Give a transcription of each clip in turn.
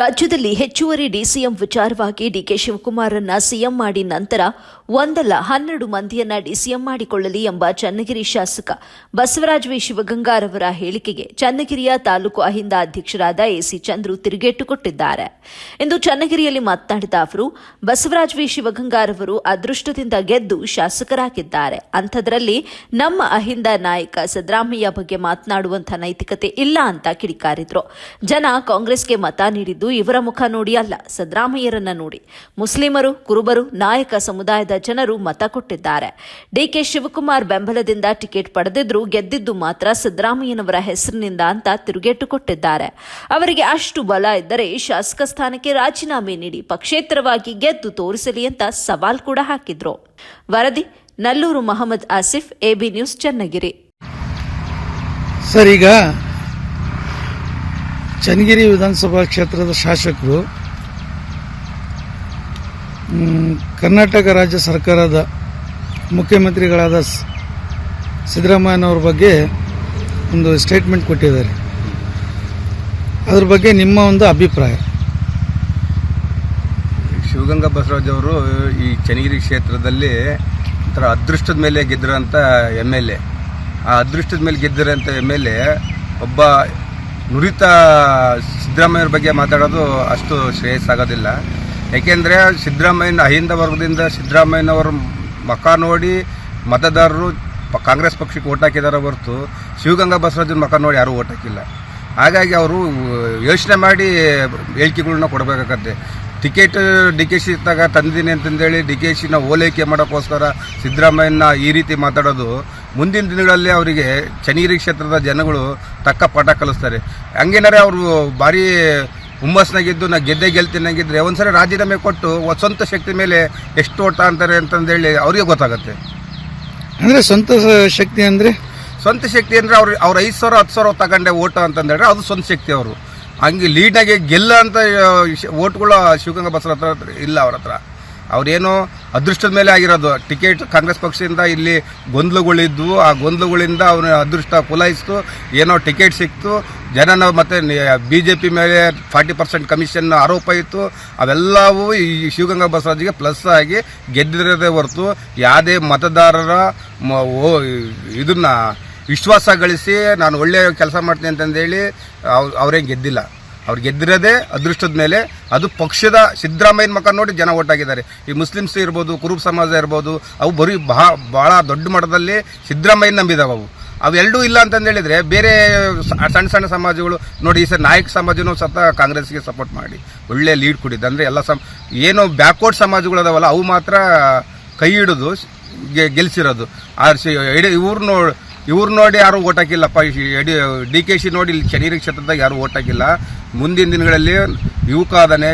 ರಾಜ್ಯದಲ್ಲಿ ಹೆಚ್ಚುವರಿ ಡಿಸಿಎಂ ವಿಚಾರವಾಗಿ ಡಿಕೆ ಶಿವಕುಮಾರನ್ನ ಸಿಎಂ ಮಾಡಿ ನಂತರ ಒಂದಲ್ಲ 12 ಮಂದಿಯನ್ನ ಡಿಸಿಎಂ ಮಾಡಿಕೊಳ್ಳಲಿ ಎಂಬ ಚನ್ನಗಿರಿ ಶಾಸಕ ಬಸವರಾಜ ವಿ ಶಿವಗಂಗಾರವರ ಹೇಳಿಕೆಗೆ ಚನ್ನಗಿರಿಯ ತಾಲೂಕು ಅಹಿಂದ ಅಧ್ಯಕ್ಷರಾದ ಎಸಿ ಚಂದ್ರು ತಿರುಗೇಟು ಕೊಟ್ಟಿದ್ದಾರೆ. ಇಂದು ಚನ್ನಗಿರಿಯಲ್ಲಿ ಮಾತನಾಡಿದ ಅವರು, ಬಸವರಾಜ ವಿ ಶಿವಗಂಗಾರವರು ಅದೃಷ್ಟದಿಂದ ಗೆದ್ದು ಶಾಸಕರಾಗಿದ್ದಾರೆ. ಅಂಥದ್ರಲ್ಲಿ ನಮ್ಮ ಅಹಿಂದ ನಾಯಕ ಸಿದ್ದರಾಮಯ್ಯ ಬಗ್ಗೆ ಮಾತನಾಡುವಂಥ ನೈತಿಕತೆ ಇಲ್ಲ ಅಂತ ಕಿಡಿಕಾರಿದ್ರು. ಜನ ಕಾಂಗ್ರೆಸ್ಗೆ ಮತ ನೀಡಿದ್ದು ಇವರ ಮುಖ ನೋಡಿ ಅಲ್ಲ, ಸಿದ್ದರಾಮಯ್ಯರನ್ನ ನೋಡಿ. ಮುಸ್ಲಿಮರು, ಕುರುಬರು, ನಾಯಕ ಸಮುದಾಯದ ಜನರು ಮತ ಕೊಟ್ಟಿದ್ದಾರೆ. ಡಿಕೆ ಶಿವಕುಮಾರ್ ಬೆಂಬಲದಿಂದ ಟಿಕೆಟ್ ಪಡೆದಿದ್ರು, ಗೆದ್ದಿದ್ದು ಮಾತ್ರ ಸಿದ್ದರಾಮಯ್ಯನವರ ಹೆಸರಿನಿಂದ ಅಂತ ತಿರುಗೇಟು ಕೊಟ್ಟಿದ್ದಾರೆ. ಅವರಿಗೆ ಅಷ್ಟು ಬಲ ಇದ್ದರೆ ಶಾಸಕ ಸ್ಥಾನಕ್ಕೆ ರಾಜೀನಾಮೆ ನೀಡಿ ಪಕ್ಷೇತರವಾಗಿ ಗೆದ್ದು ತೋರಿಸಲಿ ಅಂತ ಸವಾಲ್ ಕೂಡ ಹಾಕಿದ್ರು. ವರದಿ Nallur Mohammed Asif, AB news, Channagiri. Sir, ಈಗ ಚನ್ನಗಿರಿ ವಿಧಾನಸಭಾ ಕ್ಷೇತ್ರದ ಶಾಸಕರು ಕರ್ನಾಟಕ ರಾಜ್ಯ ಸರ್ಕಾರದ ಮುಖ್ಯಮಂತ್ರಿಗಳಾದ ಸಿದ್ದರಾಮಯ್ಯನವ್ರ ಬಗ್ಗೆ ಒಂದು ಸ್ಟೇಟ್ಮೆಂಟ್ ಕೊಟ್ಟಿದ್ದಾರೆ. ಅದ್ರ ಬಗ್ಗೆ ನಿಮ್ಮ ಒಂದು ಅಭಿಪ್ರಾಯ? ಶಿವಗಂಗಾ ಬಸವರಾಜ್ ಅವರು ಈ ಚನ್ನಗಿರಿ ಕ್ಷೇತ್ರದಲ್ಲಿ ಒಂಥರ ಅದೃಷ್ಟದ ಮೇಲೆ ಗೆದ್ದಿರೋಂಥ MLA. ಆ ಅದೃಷ್ಟದ ಮೇಲೆ ಗೆದ್ದಿರೋಂಥ MLA ಒಬ್ಬ ನುರಿತ ಸಿದ್ದರಾಮಯ್ಯವ್ರ ಬಗ್ಗೆ ಮಾತಾಡೋದು ಅಷ್ಟು ಶ್ರೇಯಸ್ಸಾಗೋದಿಲ್ಲ. ಯಾಕೆಂದರೆ ಸಿದ್ದರಾಮಯ್ಯನ ಅಹಿಂದ ವರ್ಗದಿಂದ ಸಿದ್ದರಾಮಯ್ಯನವ್ರ ಮಖ ನೋಡಿ ಮತದಾರರು ಕಾಂಗ್ರೆಸ್ ಪಕ್ಷಕ್ಕೆ ಓಟ್ ಹಾಕಿದಾರೆ ಹೊರತು ಶಿವಗಂಗಾ ಬಸವರಾಜನ ಮಖ ನೋಡಿ ಯಾರೂ ಓಟ್ ಹಾಕಿಲ್ಲ. ಹಾಗಾಗಿ ಅವರು ಯೋಚನೆ ಮಾಡಿ ಹೇಳಿಕೆಗಳನ್ನ ಕೊಡಬೇಕಾಗತ್ತೆ. ಟಿಕೆಟ್ DKC ತಂದಿದ್ದೀನಿ ಅಂತಂದೇಳಿ DKCನ ಓಲೈಕೆ ಮಾಡೋಕ್ಕೋಸ್ಕರ ಸಿದ್ದರಾಮಯ್ಯನ ಈ ರೀತಿ ಮಾತಾಡೋದು ಮುಂದಿನ ದಿನಗಳಲ್ಲಿ ಅವರಿಗೆ ಚನ್ನಗಿರಿ ಕ್ಷೇತ್ರದ ಜನಗಳು ತಕ್ಕ ಪಾಠ ಕಲಿಸ್ತಾರೆ. ಹಂಗೇನಾರೆ ಅವರು ಭಾರಿ ಹುಮ್ಮಸ್ನಾಗಿದ್ದು ನಾ ಗೆಲ್ತೀನಾಗಿದ್ದರೆ ಒಂದ್ಸರಿ ರಾಜೀನಾಮೆ ಕೊಟ್ಟು ಸ್ವಂತ ಶಕ್ತಿ ಮೇಲೆ ಎಷ್ಟು ಓಟ ಅಂತಾರೆ ಅಂತಂದೇಳಿ ಅವರಿಗೆ ಗೊತ್ತಾಗುತ್ತೆ. ಅಂದರೆ ಸ್ವಂತ ಶಕ್ತಿ ಅಂದರೆ ಅವ್ರು 5,000 10,000 ತಗೊಂಡೆ ಓಟ ಅಂತಂದೇಳಿ ಅದು ಸ್ವಂತ ಶಕ್ತಿ. ಅವರು ಹಂಗೆ ಲೀಡಾಗಿ ಗೆಲ್ಲ ಅಂತ ಓಟ್ಗಳು ಶಿವಗಂಗಾ ಬಸವರಾಜ್ ಹತ್ರ ಇಲ್ಲ. ಅವ್ರ ಹತ್ರ ಅವ್ರೇನೋ ಅದೃಷ್ಟದ ಮೇಲೆ ಆಗಿರೋದು. ಟಿಕೆಟ್ ಕಾಂಗ್ರೆಸ್ ಪಕ್ಷದಿಂದ ಇಲ್ಲಿ ಗೊಂದಲಗಳಿದ್ದು, ಆ ಗೊಂದಲಗಳಿಂದ ಅವನ ಅದೃಷ್ಟ ಕುಲಾಯಿಸ್ತು, ಏನೋ ಟಿಕೆಟ್ ಸಿಕ್ತು, ಜನನ ಮತ್ತೆ BJP ಮೇಲೆ 40% ಕಮಿಷನ್ ಆರೋಪ ಇತ್ತು. ಅವೆಲ್ಲವೂ ಈ ಶಿವಗಂಗಾ ಬಸವರಾಜ್ಗೆ ಪ್ಲಸ್ ಆಗಿ ಗೆದ್ದಿರೋದೇ ಹೊರತು ಯಾವುದೇ ಮತದಾರರ ಇದನ್ನ ವಿಶ್ವಾಸ ಗಳಿಸಿ ನಾನು ಒಳ್ಳೆ ಕೆಲಸ ಮಾಡ್ತೀನಿ ಅಂತಂದೇಳಿ ಅವ್ರೇನು ಗೆದ್ದಿಲ್ಲ. ಅವ್ರು ಗೆದ್ದಿರೋದೇ ಅದೃಷ್ಟದ ಮೇಲೆ. ಅದು ಪಕ್ಷದ ಸಿದ್ದರಾಮಯ್ಯನ ಮಕ್ಕ ನೋಡಿ ಜನ ಓಟ್ ಆಗಿದ್ದಾರೆ. ಈ ಮುಸ್ಲಿಮ್ಸ್ ಇರ್ಬೋದು, ಕುರುಬ ಸಮಾಜ ಇರ್ಬೋದು, ಅವು ಬರೀ ಭಾಳ ದೊಡ್ಡ ಮಟ್ಟದಲ್ಲಿ ಸಿದ್ದರಾಮಯ್ಯನ ನಂಬಿದಾವೆ. ಅವೆರಡೂ ಇಲ್ಲ ಅಂತಂದೇಳಿದರೆ ಬೇರೆ ಸಣ್ಣ ಸಣ್ಣ ಸಮಾಜಗಳು ನೋಡಿ, ಈ ಸರ್ ನಾಯಕ ಸಮಾಜನೂ ಸತ ಕಾಂಗ್ರೆಸ್ಗೆ ಸಪೋರ್ಟ್ ಮಾಡಿ ಒಳ್ಳೆ ಲೀಡ್ ಕೊಟ್ಟಿದ್ದು. ಅಂದರೆ ಎಲ್ಲ ಏನೋ ಬ್ಯಾಕ್ವರ್ಡ್ ಸಮಾಜಗಳು ಅದಾವಲ್ಲ ಅವು ಮಾತ್ರ ಕೈ ಹಿಡಿದು ಗೆಲ್ಸಿರೋದು. ಇವ್ರು ನೋಡಿ ಯಾರು ಓಟ್ ಹಾಕಿಲ್ಲಪ್ಪ. DKC ನೋಡಿ ಇಲ್ಲಿ ಚನ್ನಗಿರಿ ಕ್ಷೇತ್ರದಾಗ ಯಾರು ಓಟ್ ಹಾಕಿಲ್ಲ. ಮುಂದಿನ ದಿನಗಳಲ್ಲಿ ಯುವಕ ಅದಾನೆ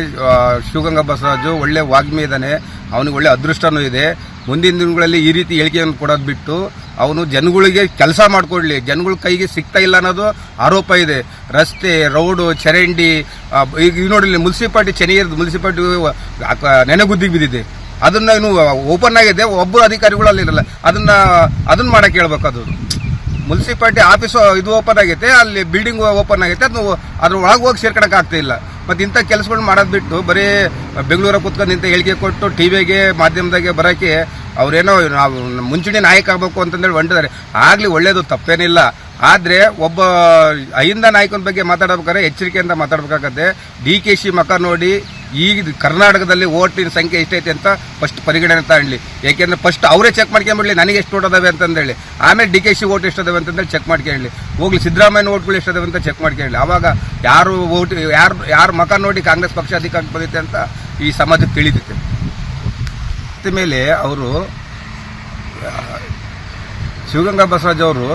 ಶಿವಗಂಗಾ ಬಸವರಾಜು, ಒಳ್ಳೆ ವಾಗ್ಮಿ ಇದ್ದಾನೆ, ಅವನಿಗೆ ಒಳ್ಳೆ ಅದೃಷ್ಟನೂ ಇದೆ. ಮುಂದಿನ ದಿನಗಳಲ್ಲಿ ಈ ರೀತಿ ಹೇಳಿಕೆಯನ್ನು ಕೊಡೋದು ಬಿಟ್ಟು ಅವನು ಜನಗಳಿಗೆ ಕೆಲಸ ಮಾಡಿಕೊಡ್ಲಿ. ಜನಗಳ ಕೈಗೆ ಸಿಗ್ತಾ ಇಲ್ಲ ಅನ್ನೋದು ಆರೋಪ ಇದೆ. ರಸ್ತೆ, ರೋಡು, ಚರಂಡಿ, ಈಗ ನೋಡಿ ಮುನ್ಸಿಪಾಲ್ಟಿ ಚನ್ನಗಿರಿ ಮುನ್ಸಿಪಾಲ್ಟಿ ನೆನೆಗುದ್ದಿಗೆ ಬಿದ್ದಿದೆ. ಅದನ್ನ ಇನ್ನು ಓಪನ್ ಆಗಿದೆ, ಒಬ್ಬರು ಅಧಿಕಾರಿಗಳು ಅಲ್ಲಿರಲ್ಲ. ಅದನ್ನ ಮಾಡಕ್ಕೆ ಹೇಳ್ಬೇಕು. ಅದು ಮುನ್ಸಿಪಾಲ್ಟಿ ಆಫೀಸು ಇದು ಓಪನ್ ಆಗೈತೆ, ಅಲ್ಲಿ ಬಿಲ್ಡಿಂಗ್ ಓಪನ್ ಆಗೈತೆ, ಅದು ಅದ್ರ ಒಳಗೆ ಹೋಗಿ ಸೇರ್ಕೊಳಕ್ಕೆ ಆಗ್ತಾ ಇಲ್ಲ. ಮತ್ತು ಇಂಥ ಕೆಲಸಗಳು ಮಾಡೋದು ಬಿಟ್ಟು ಬರೀ ಬೆಂಗಳೂರಾಗ ಕೂತ್ಕೊಂಡು ಇಂಥ ಹೇಳಿಕೆ ಕೊಟ್ಟು ಟಿವಿಗೆ ಮಾಧ್ಯಮದಾಗೆ ಬರೋಕ್ಕೆ ಅವರೇನೋ ನಾವು ಮುಂಚೂಣಿ ನಾಯಕ ಆಗಬೇಕು ಅಂತಂದೇಳಿ ಹೊಂಟಿದ್ದಾರೆ. ಆಗಲಿ, ಒಳ್ಳೇದು, ತಪ್ಪೇನಿಲ್ಲ. ಆದರೆ ಒಬ್ಬ ಅಹಿಂದ ನಾಯಕನ ಬಗ್ಗೆ ಮಾತಾಡಬೇಕಾದ್ರೆ ಎಚ್ಚರಿಕೆಯಿಂದ ಮಾತಾಡಬೇಕಾಗತ್ತೆ. DKC ಮಕ ನೋಡಿ ಈಗ ಕರ್ನಾಟಕದಲ್ಲಿ ಓಟಿನ ಸಂಖ್ಯೆ ಎಷ್ಟೈತೆ ಅಂತ ಫಸ್ಟ್ ಪರಿಗಣನೆ ತಗೊಳ್ಳಿ. ಯಾಕೆಂದ್ರೆ ಫಸ್ಟ್ ಅವರೇ ಚೆಕ್ ಮಾಡ್ಕೊಂಬಿಡ್ಲಿ ನನಗೆ ಎಷ್ಟು ಓಟ್ ಅದಾವೆ ಅಂತಂದೇಳಿ. ಆಮೇಲೆ DKC ಓಟ್ ಎಷ್ಟದಾವೆ ಅಂತಂದೇಳಿ ಚೆಕ್ ಮಾಡ್ಕೊಳ್ಳಿ. ಹೋಗ್ಲಿ ಸಿದ್ದರಾಮಯ್ಯನ ಓಟ್ಗಳು ಎಷ್ಟದಾವೆ ಅಂತ ಚೆಕ್ ಮಾಡ್ಕೊಳ್ಳಿ. ಆವಾಗ ಯಾರು ಮಕ ನೋಡಿ ಕಾಂಗ್ರೆಸ್ ಪಕ್ಷ ಅಧಿಕಾರಕ್ಕೆ ಬಂದಿದೆ ಅಂತ ಈ ಸಮಾಜಕ್ಕೆ ತಿಳಿದಿತ್ತೆ. ಮೇಲೆ ಅವರು ಶಿವಗಂಗಾ ಬಸವರಾಜ್ ಅವರು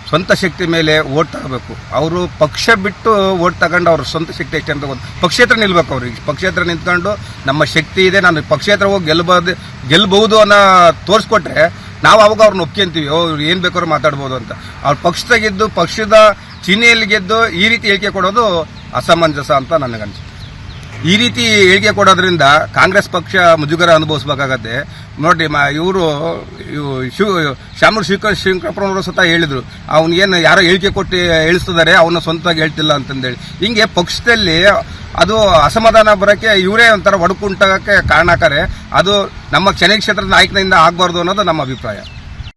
ಸ್ವಂತ ಶಕ್ತಿ ಮೇಲೆ ಓಟ್ ತಗೋಬೇಕು. ಅವರು ಪಕ್ಷ ಬಿಟ್ಟು ಓಟ್ ತಗೊಂಡು ಅವ್ರ ಸ್ವಂತ ಶಕ್ತಿ ಎಷ್ಟೇ ಅಂತ ಪಕ್ಷೇತರ ನಿಲ್ಬೇಕು. ಅವ್ರಿಗೆ ಪಕ್ಷೇತರ ನಿಂತ್ಕೊಂಡು ನಮ್ಮ ಶಕ್ತಿ ಇದೆ, ನಾನು ಪಕ್ಷೇತರ ಹೋಗಿ ಗೆಲ್ಬಹುದು ಅನ್ನೋ ತೋರಿಸ್ಕೊಟ್ರೆ ನಾವು ಅವಾಗ ಅವ್ರನ್ನ ಒಪ್ಕೊಂತೀವಿ. ಅವ್ರು ಏನು ಬೇಕಾದ್ರೂ ಮಾತಾಡ್ಬೋದು ಅಂತ. ಅವ್ರ ಪಕ್ಷದಾಗಿದ್ದು ಪಕ್ಷದ ಚಿಹ್ನೆಯಲ್ಲಿ ಗೆದ್ದು ಈ ರೀತಿ ಹೇಳಿಕೆ ಕೊಡೋದು ಅಸಮಂಜಸ ಅಂತ ನನಗನ್ಸುತ್ತೆ. ಈ ರೀತಿ ಹೇಳಿಕೆ ಕೊಡೋದ್ರಿಂದ ಕಾಂಗ್ರೆಸ್ ಪಕ್ಷ ಮುಜುಗರ ಅನುಭವಿಸಬೇಕಾಗತ್ತೆ. ನೋಡಿ, ಇವರು ಶಾಮೂರು ಶಿವಕೃಷ್ಣಪ್ಪನವರು ಸ್ವತಃ ಹೇಳಿದ್ರು, ಅವನಿಗೇನು ಯಾರೋ ಹೇಳಿಕೆ ಕೊಟ್ಟು ಹೇಳಿಸ್ತಿದ್ದಾರೆ, ಅವನ್ನ ಸ್ವಂತವಾಗಿ ಹೇಳ್ತಿಲ್ಲ ಅಂತಂದೇಳಿ. ಹಿಂಗೆ ಪಕ್ಷದಲ್ಲಿ ಅದು ಅಸಮಾಧಾನ ಬರೋಕ್ಕೆ ಇವರೇ ಒಂಥರ ಒಡಕುಂಟಕ್ಕೆ ಕಾರಣಕಾರೆ. ಅದು ನಮ್ಮ ಕ್ಷೇತ್ರದ ನಾಯಕನಿಂದ ಆಗಬಾರ್ದು ಅನ್ನೋದು ನಮ್ಮ ಅಭಿಪ್ರಾಯ.